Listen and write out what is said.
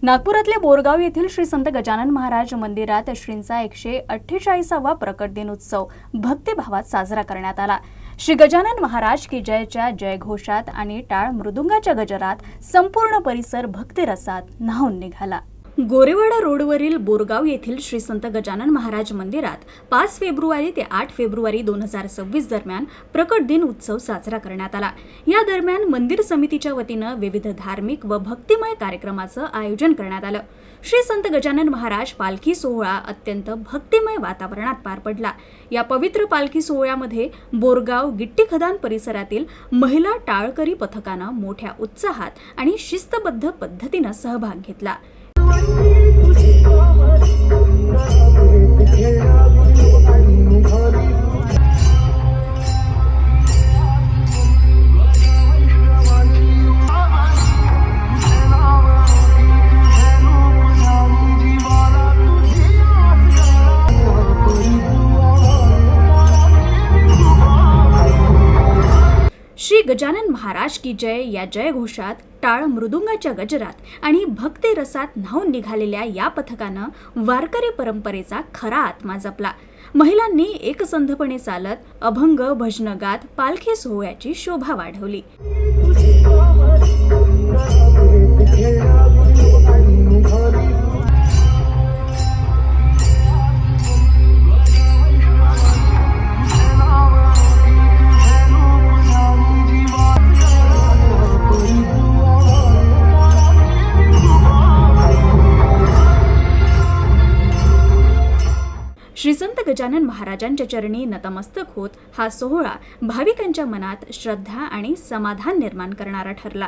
नागपुरातल्या बोरगाव येथील श्री संत गजानन महाराज मंदिरात श्रींचा 148वा प्रकट दिन उत्सव भक्तिभावात साजरा करण्यात आला। श्री गजानन महाराज की जयच्या जयघोषात आणि टाळ मृदुंगाच्या गजरात संपूर्ण परिसर भक्तिरसात न्हाऊन निघाला। गोरेवाडा रोडवरील बोरगाव येथील श्री संत गजानन महाराज मंदिरात 5 फेब्रुवारी ते 8 फेब्रुवारी 2026 दरम्यान प्रकट दिन उत्सव साजरा करण्यात आला। या दरम्यान मंदिर समितीच्या वतीने विविध धार्मिक व भक्तिमय कार्यक्रमाचं आयोजन करण्यात आलं। श्री संत गजानन महाराज पालखी सोहळा अत्यंत भक्तिमय वातावरणात पार पडला। या पवित्र पालखी सोहळ्यामध्ये बोरगाव गिट्टी खदान परिसरातील महिला टाळकरी पथकानं मोठ्या उत्साहात आणि शिस्तबद्ध पद्धतीने सहभाग घेतला। श्री गजानन महाराज की जय या जयघोषात टाळ मृदुंगाच्या गजरात आणि भक्ती रसात न्हाऊन निघालेल्या या पथकानं वारकरी परंपरेचा खरा आत्मा जपला। महिलांनी एकसंधपणे चालत अभंग भजन गात पालखी सोहळ्याची शोभा वाढवली। श्री संत गजानन महाराजांच्या चरणी नतमस्तक होत हा सोहळा भाविकांच्या मनात श्रद्धा आणि समाधान निर्माण करणारा ठरला।